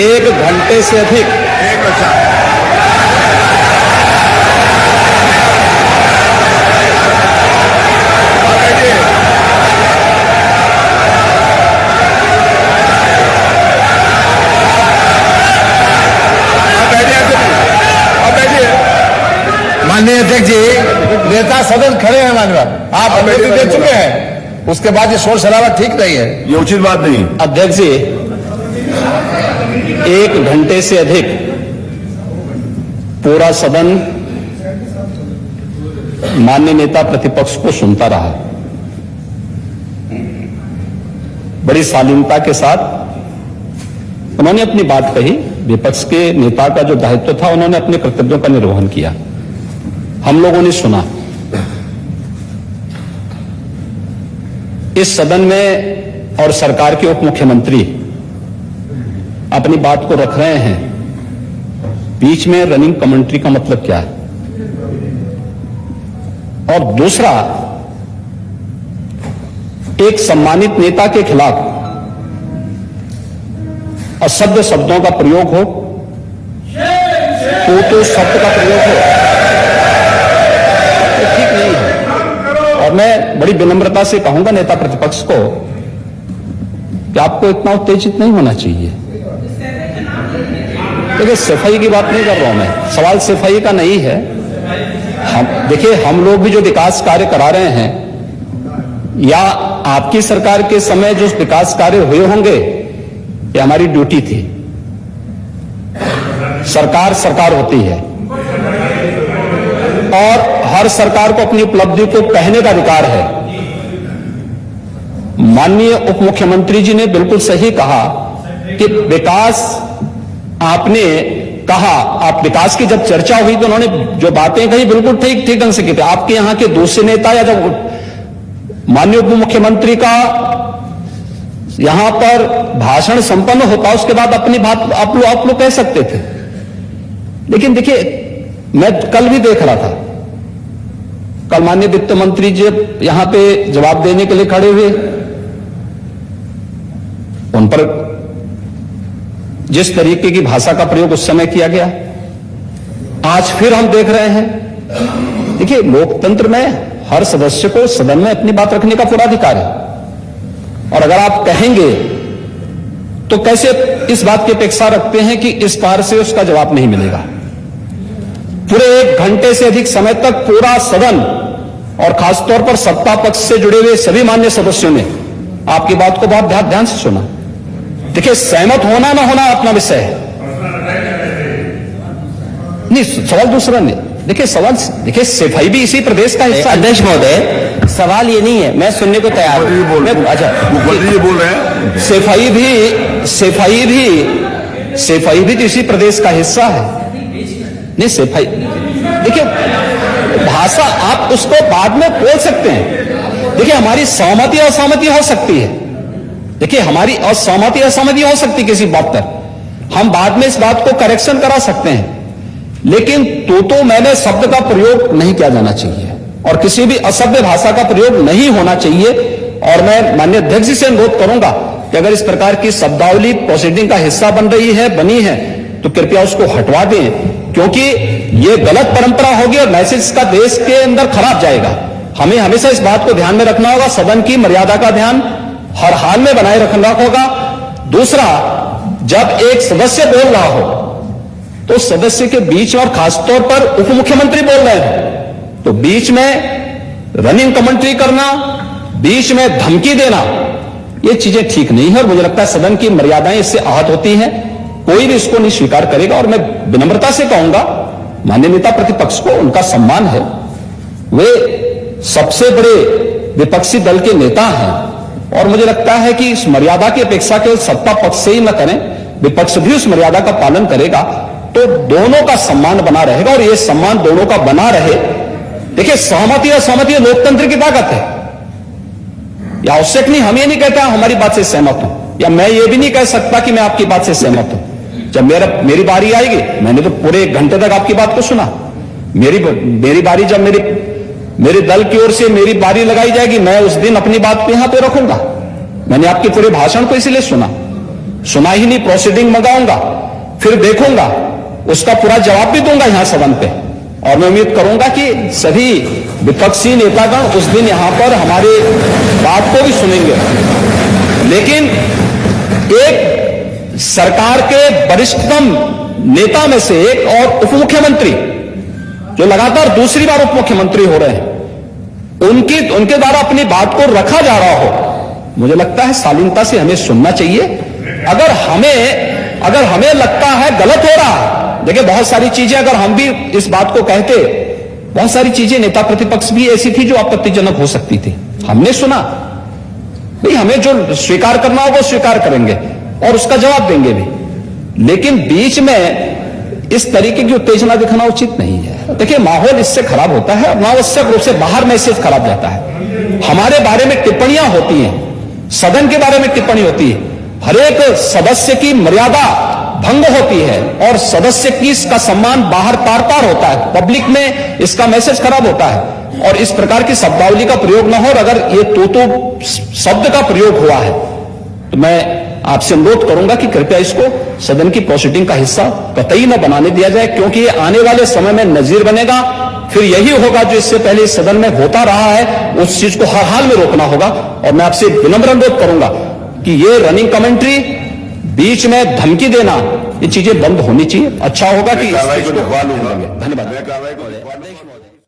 1 घंटे से अधिक माननीय अध्यक्ष जी, नेता सदन खड़े हैं माननीय, आप अनुमति दे चुके हैं, उसके बाद ये शोर शराबा ठीक नहीं है, ये उचित बात नहीं। अध्यक्ष जी 1 घंटे से अधिक पूरा सदन माननीय नेता प्रतिपक्ष को सुनता रहा। बड़ी शालीनता के साथ उन्होंने अपनी बात कही। विपक्ष के नेता का जो दायित्व था, उन्होंने अपने कर्तव्यों का निर्वहन किया। हम लोगों ने सुना। इस सदन में और सरकार के उप मुख्यमंत्री अपनी बात को रख रहे हैं, बीच में रनिंग कमेंट्री का मतलब क्या है? और दूसरा, एक सम्मानित नेता के खिलाफ असभ्य शब्दों का प्रयोग हो, तो शब्द का प्रयोग हो, तो ठीक नहीं है। और मैं बड़ी विनम्रता से कहूंगा नेता प्रतिपक्ष को कि आपको इतना उत्तेजित नहीं होना चाहिए। देखिए, सफाई की बात नहीं कर रहा हूं मैं, सवाल सफाई का नहीं है। देखिए, हम लोग भी जो विकास कार्य करा रहे हैं, या आपकी सरकार के समय जो विकास कार्य हुए होंगे, ये हमारी ड्यूटी थी। सरकार सरकार होती है और हर सरकार को अपनी उपलब्धि को कहने का अधिकार है। माननीय उप मुख्यमंत्री जी ने बिल्कुल सही कहा कि विकास, आपने कहा, आप विकास की जब चर्चा हुई तो उन्होंने जो बातें कही बिल्कुल ठीक ढंग से की थी। आपके यहां के दूसरे नेता या जब माननीय उप मुख्यमंत्री का यहां पर भाषण संपन्न होता, उसके बाद अपनी बात आप लोग कह सकते थे। लेकिन देखिए, मैं कल भी देख रहा था, कल माननीय वित्त मंत्री जी यहां पे जवाब देने के लिए खड़े हुए, उन पर जिस तरीके की भाषा का प्रयोग उस समय किया गया, आज फिर हम देख रहे हैं। देखिए, लोकतंत्र में हर सदस्य को सदन में अपनी बात रखने का पूरा अधिकार है, और अगर आप कहेंगे तो कैसे इस बात की अपेक्षा रखते हैं कि इस पार से उसका जवाब नहीं मिलेगा? पूरे 1 घंटे से अधिक समय तक पूरा सदन और खासतौर पर सत्ता पक्ष से जुड़े हुए सभी मान्य सदस्यों ने आपकी बात को बहुत ध्यान से सुना। देखिए, सहमत होना ना होना अपना विषय है, नहीं, सवाल दूसरा नहीं। देखिए, सवाल, देखिए, सफाई भी इसी प्रदेश का हिस्सा। अध्यक्ष महोदय, सवाल ये नहीं है, मैं सुनने को तैयार हूं। अच्छा, बोल रहे हैं, सफाई भी तो इसी प्रदेश का हिस्सा है। नहीं, सफाई, देखिए, भाषा आप उसको बाद में बोल सकते हैं। देखिए, हमारी सहमति असहमति हो सकती है। देखिए, हमारी असहमति असहमति हो सकती है किसी बात पर, हम बाद में इस बात को करेक्शन करा सकते हैं। लेकिन तो मैंने शब्द का प्रयोग नहीं किया जाना चाहिए, और किसी भी असभ्य भाषा का प्रयोग नहीं होना चाहिए। और मैं माननीय अध्यक्ष जी से अनुरोध करूंगा कि अगर इस प्रकार की शब्दावली प्रोसीडिंग का हिस्सा बनी है तो कृपया उसको हटवा दें, क्योंकि ये गलत परंपरा होगी और मैसेज का देश के अंदर खराब जाएगा। हमें हमेशा इस बात को ध्यान में रखना होगा, सदन की मर्यादा का ध्यान हर हाल में बनाए रखना होगा। दूसरा, जब एक सदस्य बोल रहा हो तो सदस्य के बीच, और खासतौर पर उप मुख्यमंत्री बोल रहे हैं, तो बीच में रनिंग कमेंट्री करना, बीच में धमकी देना, ये चीजें ठीक नहीं है। और मुझे लगता है सदन की मर्यादाएं इससे आहत होती हैं, कोई भी इसको नहीं स्वीकार करेगा। और मैं विनम्रता से कहूंगा माननीय नेता प्रतिपक्ष को, उनका सम्मान है, वे सबसे बड़े विपक्षी दल के नेता हैं, और मुझे लगता है कि इस मर्यादा की अपेक्षा केवल सत्ता पक्ष से ही न करें, विपक्ष भी उस मर्यादा का पालन करेगा तो दोनों का सम्मान बना रहेगा। और यह सम्मान दोनों का बना रहे। देखिए, सहमति असहमति लोकतंत्र की ताकत है, या आवश्यक नहीं, हम ये नहीं कहते हमारी बात से सहमत हूं, या मैं ये भी नहीं कह सकता कि मैं आपकी बात से सहमत हूं। जब मेरी बारी आएगी, मैंने तो पूरे 1 घंटे तक आपकी बात को सुना, मेरी बारी जब मेरे दल की ओर से मेरी बारी लगाई जाएगी, मैं उस दिन अपनी बात को यहां पे रखूंगा। मैंने आपके पूरे भाषण को इसलिए सुना, सुना ही नहीं, प्रोसीडिंग मंगाऊंगा, फिर देखूंगा, उसका पूरा जवाब भी दूंगा यहां सदन पे। और मैं उम्मीद करूंगा कि सभी विपक्षी नेतागण उस दिन यहां पर हमारी बात को भी सुनेंगे। लेकिन एक सरकार के वरिष्ठतम नेता में से एक और उप मुख्यमंत्री जो लगातार दूसरी बार उप मुख्यमंत्री हो रहे हैं, उनके द्वारा अपनी बात को रखा जा रहा हो, मुझे लगता है शालीनता से हमें सुनना चाहिए। अगर हमें लगता है गलत हो रहा है, देखिए बहुत सारी चीजें अगर हम भी इस बात को कहते, बहुत सारी चीजें नेता प्रतिपक्ष भी ऐसी थी जो आपत्तिजनक हो सकती थी, हमने सुना भाई, हमें जो स्वीकार करना होगा वो स्वीकार करेंगे और उसका जवाब देंगे भी। लेकिन बीच में इस तरीके की उत्तेजना दिखाना उचित नहीं है। देखिए माहौल इससे खराब होता है, अनावश्यक रूप से बाहर मैसेज खराब जाता है। हमारे बारे में टिप्पणियां होती हैं, सदन के बारे में टिप्पणी होती है, हर एक सदस्य की मर्यादा भंग होती है और सदस्य की इसका सम्मान बाहर तार तार होता है, पब्लिक में इसका मैसेज खराब होता है और इस प्रकार की शब्दावली का प्रयोग न हो। और अगर ये तो शब्द का प्रयोग हुआ है तो मैं आपसे अनुरोध करूंगा कि कृपया इसको सदन की प्रोसीडिंग का हिस्सा कतई न बनाने दिया जाए, क्योंकि ये आने वाले समय में नजीर बनेगा। फिर यही होगा जो इससे पहले इस सदन में होता रहा है, उस चीज को हर हाल में रोकना होगा। और मैं आपसे विनम्र अनुरोध करूंगा कि ये रनिंग कमेंट्री, बीच में धमकी देना, ये चीजें बंद होनी चाहिए। अच्छा होगा कि कार्रवाई को लिखवा लूंगा। धन्यवाद। मैं कार्रवाई को लिखवा